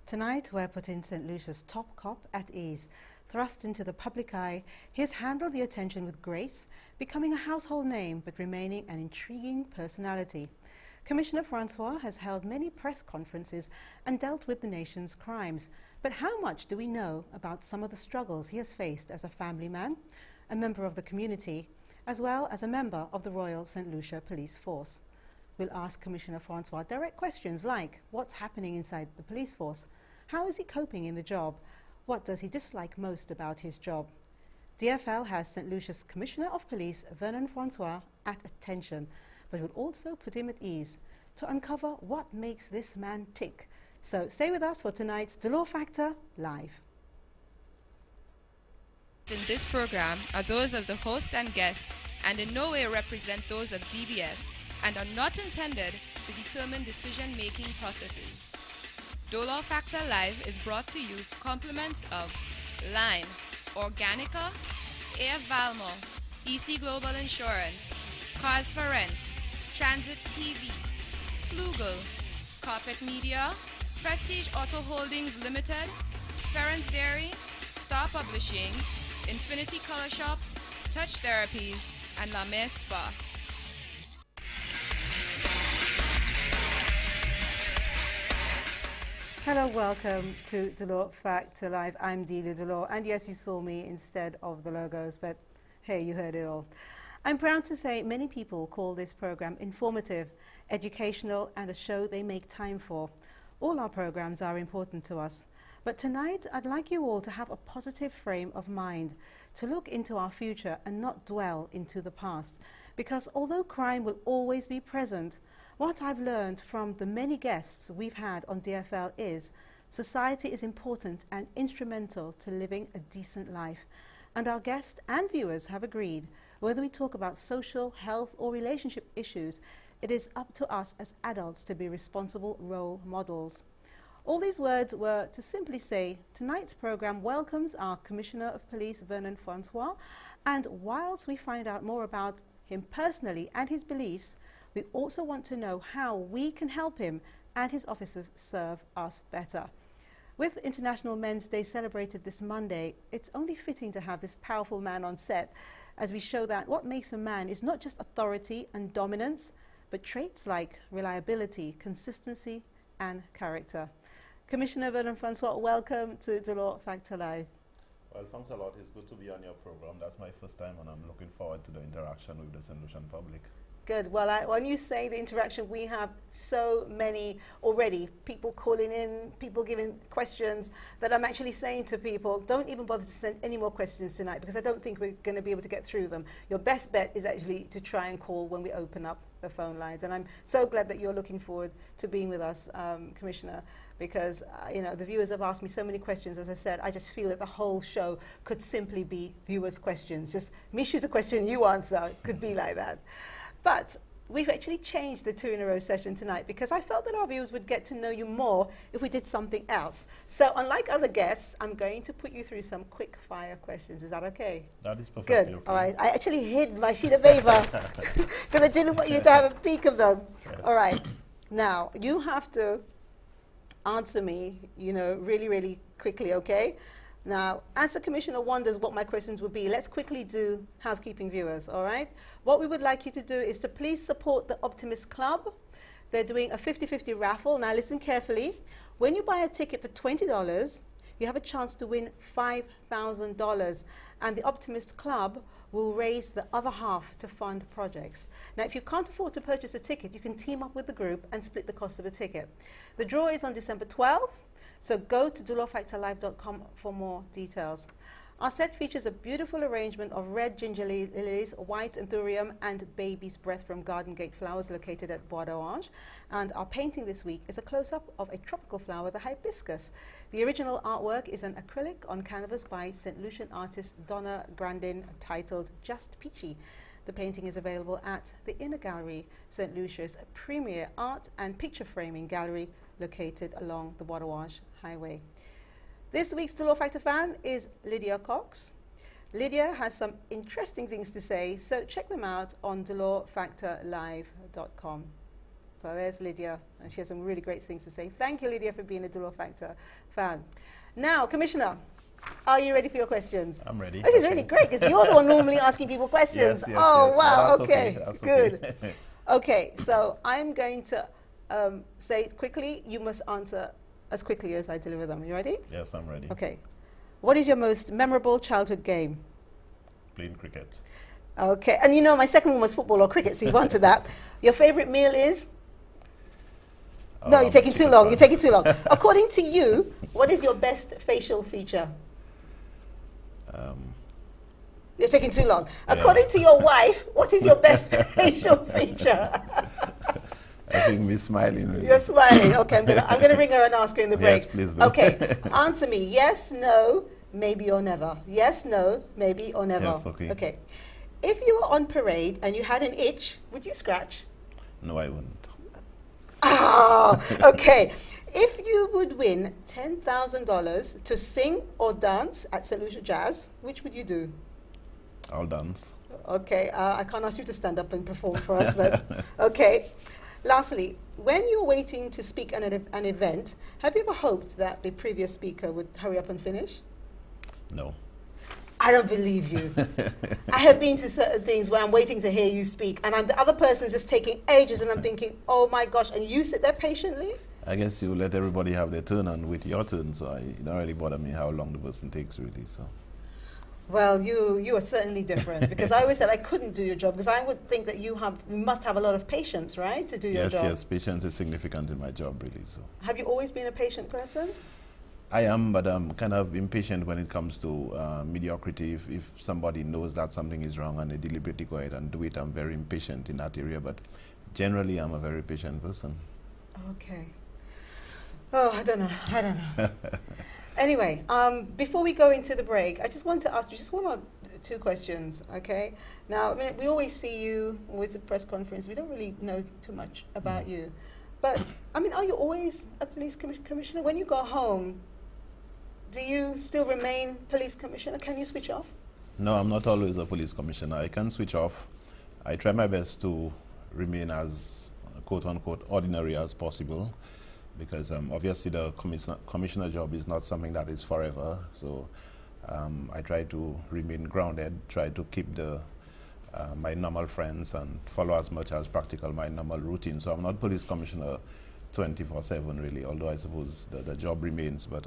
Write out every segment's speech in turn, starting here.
Tonight, we're putting St. Lucia's top cop at ease. Thrust into the public eye, he has handled the attention with grace, becoming a household name but remaining an intriguing personality. Commissioner Francois has held many press conferences and dealt with the nation's crimes. But how much do we know about some of the struggles he has faced as a family man, a member of the community, as well as a member of the Royal St. Lucia Police Force? We'll ask Commissioner Francois direct questions like, what's happening inside the police force? How is he coping in the job? What does he dislike most about his job? DFL has St. Lucia's Commissioner of Police, Vernon Francois, at attention, but will also put him at ease to uncover what makes this man tick. So stay with us for tonight's The Law Factor Live. In this program are those of the host and guest and in no way represent those of DBS and are not intended to determine decision-making processes. The Law Factor Live is brought to you compliments of Line, Organica, AF Valmore, EC Global Insurance, Cars for Rent, Transit TV, Slugel, Carpet Media, Prestige Auto Holdings Limited, Ferrens Dairy, Star Publishing, Infinity Color Shop, Touch Therapies, and La Mer Spa. Hello, welcome to The Law Factor Live. I'm Delia Delore, and yes, you saw me instead of the logos, but hey, you heard it all. I'm proud to say many people call this program informative, educational, and a show they make time for. All our programs are important to us, but tonight I'd like you all to have a positive frame of mind, to look into our future and not dwell into the past, because although crime will always be present, what I've learned from the many guests we've had on DFL is society is important and instrumental to living a decent life. And our guests and viewers have agreed, whether we talk about social, health or relationship issues, it is up to us as adults to be responsible role models. All these words were to simply say, tonight's program welcomes our Commissioner of Police, Vernon Francois, and whilst we find out more about him personally and his beliefs, we also want to know how we can help him and his officers serve us better. With International Men's Day celebrated this Monday, it's only fitting to have this powerful man on set as we show that what makes a man is not just authority and dominance, but traits like reliability, consistency, and character. Commissioner Vernon Francois, welcome to The Law Factor Live. Well, thanks a lot. It's good to be on your program. That's my first time, and I'm looking forward to the interaction with the St. Lucian public. Good. Well, when you say the interaction, we have so many already, people calling in, people giving questions, that I'm actually saying to people, don't even bother to send any more questions tonight, because I don't think we're going to be able to get through them. Your best bet is actually to try and call when we open up the phone lines. And I'm so glad that you're looking forward to being with us, Commissioner, because you know, the viewers have asked me so many questions. As I said, I just feel that the whole show could simply be viewers' questions. Just me shoot a question, you answer. It could be like that. But we've actually changed the 2-in-a-row session tonight because I felt that our viewers would get to know you more if we did something else. So unlike other guests, I'm going to put you through some quick fire questions. Is that okay? That is perfectly okay. Good. All right. I actually hid my sheet of paper because I didn't want you to have a peek of them. Yes. All right. Now, you have to answer me, you know, really, really quickly, okay? Now, as the Commissioner wonders what my questions would be, let's quickly do housekeeping, viewers, all right? What we would like you to do is to please support the Optimist Club. They're doing a 50-50 raffle. Now, listen carefully. When you buy a ticket for $20, you have a chance to win $5,000, and the Optimist Club will raise the other half to fund projects. Now, if you can't afford to purchase a ticket, you can team up with the group and split the cost of a ticket. The draw is on December 12th. So go to thelawfactorlive.com for more details. Our set features a beautiful arrangement of red ginger lilies, white anthurium, and baby's breath from Garden Gate Flowers located at Bois d'Orange. And our painting this week is a close-up of a tropical flower, the hibiscus. The original artwork is an acrylic on canvas by St. Lucian artist Donna Grandin titled Just Peachy. The painting is available at the Inner Gallery, St. Lucia's premier art and picture framing gallery located along the Bois d'Orange Highway. This week's The Law Factor fan is Lydia Cox. Lydia has some interesting things to say, so check them out on thelawfactorlive.com. So there's Lydia, and she has some really great things to say. Thank you, Lydia, for being a Dolo Factor fan. Now, Commissioner, are you ready for your questions? I'm ready. Which is really great, because you're the one normally asking people questions. Yes, oh, yes. wow, That's okay, that's good. Okay. Okay, so I'm going to say it quickly. You must answer as quickly as I deliver them. You ready? Yes, I'm ready. Okay. What is your most memorable childhood game? Playing cricket. Okay, and you know my second one was football or cricket, so you've answered that. Your favorite meal is? No, you're taking too long. You're taking too long. According to you, what is your best facial feature? You're taking too long. Yeah. According to your wife, what is your best facial feature? I think we're smiling. Really. You're smiling. Okay, I'm gonna ring her and ask her in the break. Yes, please do. Okay, answer me. Yes, no, maybe or never. Yes, no, maybe or never. Yes, okay. Okay. If you were on parade and you had an itch, would you scratch? No, I wouldn't. Ah, okay. If you would win $10,000 to sing or dance at Saint Lucia Jazz, which would you do? I'll dance. Okay, I can't ask you to stand up and perform for us, but okay. Lastly, when you're waiting to speak at an event, have you ever hoped that the previous speaker would hurry up and finish? No. I don't believe you. I have been to certain things where I'm waiting to hear you speak, and the other person's just taking ages, and I'm thinking, oh my gosh, and you sit there patiently? I guess you let everybody have their turn and wait your turn, so it don't really bother me how long the person takes, really. So. Well, you are certainly different, because I always said I couldn't do your job, because I would think that you must have a lot of patience, right, to do your job? Yes, patience is significant in my job, really. So. Have you always been a patient person? I am, but I'm kind of impatient when it comes to mediocrity. If somebody knows that something is wrong and they deliberately go ahead and do it, I'm very impatient in that area, but generally I'm a very patient person. Okay. Oh, I don't know. Anyway, before we go into the break, I just want to ask you just one or two questions, okay? Now, I mean, we always see you with a press conference. We don't really know too much about you. But, I mean, are you always a police commissioner? When you go home, do you still remain police commissioner? Can you switch off? No, I'm not always a police commissioner. I can switch off. I try my best to remain as quote-unquote ordinary as possible, because obviously the commissioner job is not something that is forever. So I try to remain grounded, try to keep my normal friends and follow as much as practical my normal routine. So I'm not police commissioner 24/7 really, although I suppose the job remains, but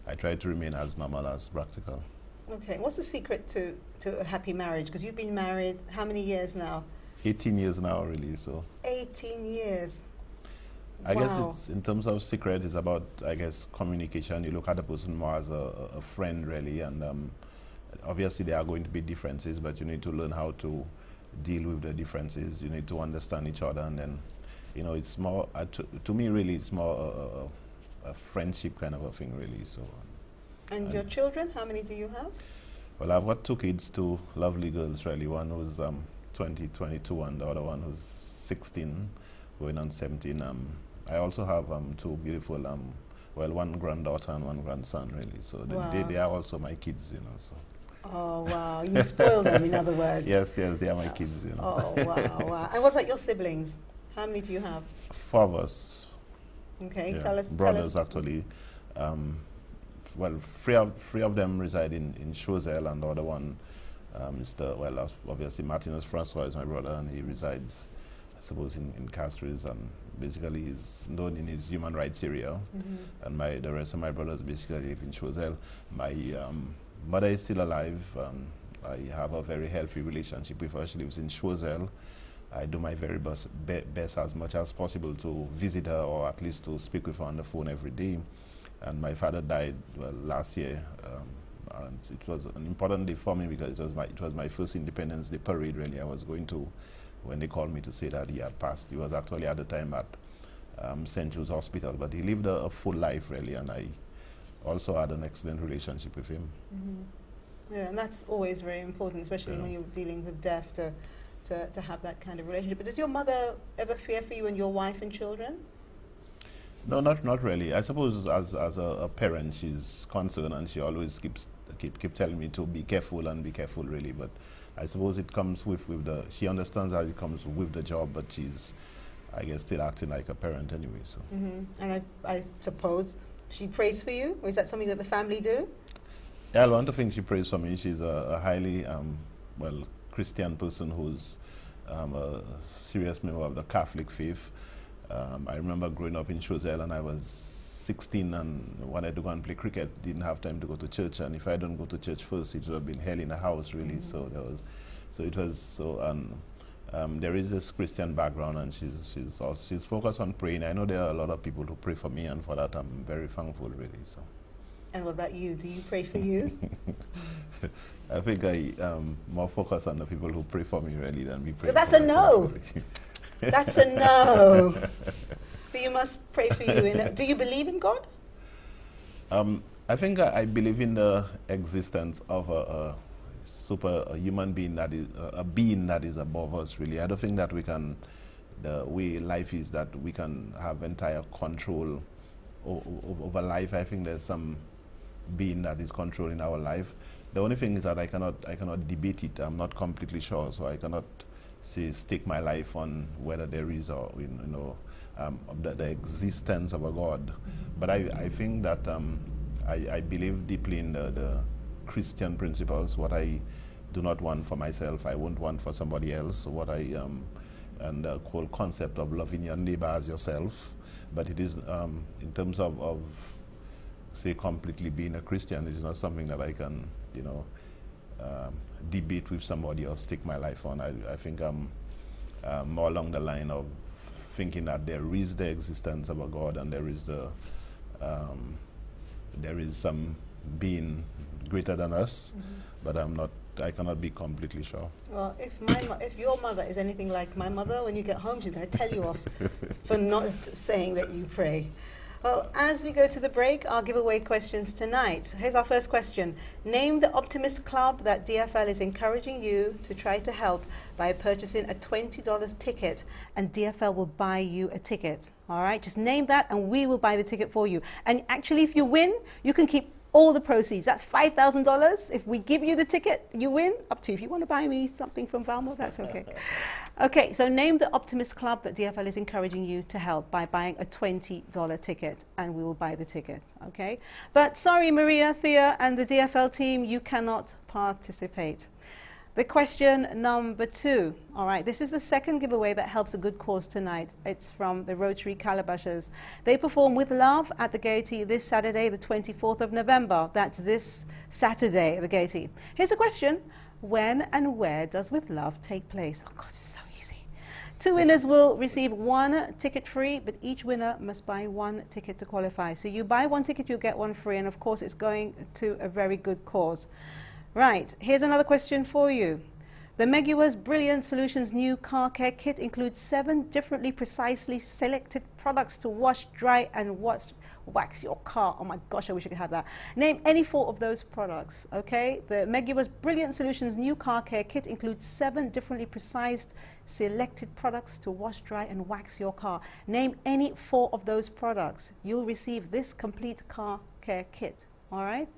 I try to remain as normal as practical. Okay, what's the secret to a happy marriage? Because you've been married how many years now? 18 years now, really. So 18 years. I Wow. guess it's, in terms of secret, it's about, I guess, communication. You look at the person more as a friend, really, and obviously there are going to be differences, but you need to learn how to deal with the differences. You need to understand each other, and then, you know, it's more, to me, really, it's more a friendship kind of a thing, really. So. And your children, how many do you have? Well, I've got two kids, two lovely girls, really. One who's 22, and the other one who's 16, going on 17. I also have two beautiful, well, one granddaughter and one grandson, really. So Wow. they are also my kids, you know. So. Oh, wow. You spoil them, in other words. Yes, they are my kids, you know. Oh, wow, wow. And what about your siblings? How many do you have? 4 of us. Okay, Yeah. tell us. Brothers, actually. Well, three of them reside in Choiseul, and the other one, obviously Martinez Francois is my brother, and he resides, I suppose, in Castries, and basically he's known in his human rights area. Mm-hmm. And the rest of my brothers basically live in Choiseul. My mother is still alive. I have a very healthy relationship with her. She lives in Choiseul. I do my very best as much as possible to visit her, or at least to speak with her on the phone every day. And my father died last year, and it was an important day for me, because it was my first Independence Day parade, really. I was going to, when they called me to say that he had passed. He was actually at the time at St. Jude's Hospital, but he lived a full life, really, and I also had an excellent relationship with him. Mm-hmm. Yeah, and that's always very important, especially when you're dealing with death, to have that kind of relationship. But does your mother ever fear for you and your wife and children? No, not really. I suppose as a parent, she's concerned, and she always keep telling me to be careful and be careful, really. But I suppose it comes with she understands that it comes with the job, but she's I guess still acting like a parent anyway. So. And I suppose she prays for you, or is that something that the family do? Yeah, I want to think she prays for me. She's a highly, Christian person who's a serious member of the Catholic faith. I remember growing up in Choiseul, and I was 16 and wanted to go and play cricket. Didn't have time to go to church, and if I don't go to church first, it would have been hell in a house, really. There is this Christian background, and she's focused on praying. I know there are a lot of people who pray for me, and for that I'm very thankful, really. So. And what about you? Do you pray for you? I think I'm more focused on the people who pray for me, really, than me praying. So that's for a no. Really. That's a no. But you must pray for you. Do you believe in God? I think I believe in the existence of a human being that is a being that is above us. Really, I don't think that we can. The way life is, that we can have entire control over life. I think there's some being that is controlling our life. The only thing is that I cannot debate it. I'm not completely sure, so I cannot stake my life on whether there is or the existence of a God. But I think that I believe deeply in the Christian principles. What I do not want for myself, I won't want for somebody else. What and the whole concept of loving your neighbor as yourself. But it is, in terms of say, completely being a Christian, it's not something that I can, debate with somebody or stake my life on. I think I'm more along the line of thinking that there is the existence of a God, and there is some being greater than us, but I cannot be completely sure. Well, if your mother is anything like my mother, when you get home, she's going to tell you off for not saying that you pray. Well, as we go to the break, I'll give away questions tonight. Here's our first question. Name the Optimist Club that DFL is encouraging you to try to help by purchasing a $20 ticket, and DFL will buy you a ticket. All right, just name that and we will buy the ticket for you. And actually, if you win, you can keep all the proceeds. That's $5,000. If we give you the ticket, you win. Up to you. If you want to buy me something from Vernon, that's okay. Okay, so name the Optimist Club that DFL is encouraging you to help by buying a $20 ticket, and we will buy the ticket, okay? But sorry, Maria, Thea, and the DFL team, you cannot participate. The question number 2. All right, this is the second giveaway that helps a good cause tonight. It's from the Rotary Calabashes. They perform with love at the Gaiety this Saturday, the 24th of November. That's this Saturday at the Gaiety. Here's the question. When and where does With Love take place? Oh, God, it's so easy. 2 winners will receive 1 ticket free, but each winner must buy 1 ticket to qualify. So you buy 1 ticket, you get 1 free, and of course it's going to a very good cause. Right, here's another question for you. The Megua's Brilliant Solutions new car care kit includes 7 differently precisely selected products to wash, dry, and wax your car. Oh my gosh, I wish I could have that. Name any 4 of those products, okay? The Megua's Brilliant Solutions new car care kit includes 7 differently precise selected products to wash, dry, and wax your car. Name any 4 of those products. You'll receive this complete car care kit, all right?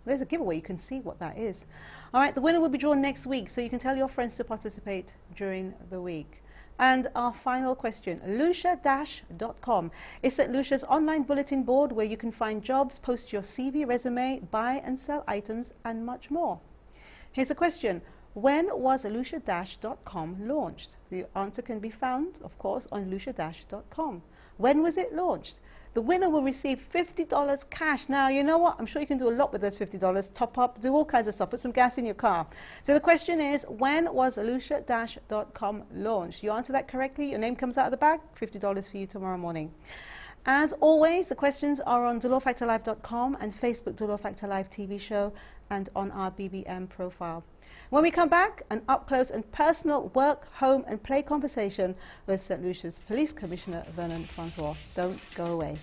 There's a giveaway. You can see what that is. All right, the winner will be drawn next week, so you can tell your friends to participate during the week. And our final question, lucia-.com. It's St. Lucia's online bulletin board where you can find jobs, post your CV, resume, buy and sell items, and much more. Here's a question. When was lucia-.com launched? The answer can be found, of course, on lucia-.com. When was it launched? The winner will receive $50 cash. Now, you know what? I'm sure you can do a lot with those $50. Top up, do all kinds of stuff. Put some gas in your car. So the question is, when was lucia-.com launched? You answer that correctly, your name comes out of the bag, $50 for you tomorrow morning. As always, the questions are on DolorFactorLive.com and Facebook Dolor Factor Live TV show and on our BBM profile. When we come back, an up-close and personal work, home and play conversation with St. Lucia's Police Commissioner Vernon Francois. Don't go away.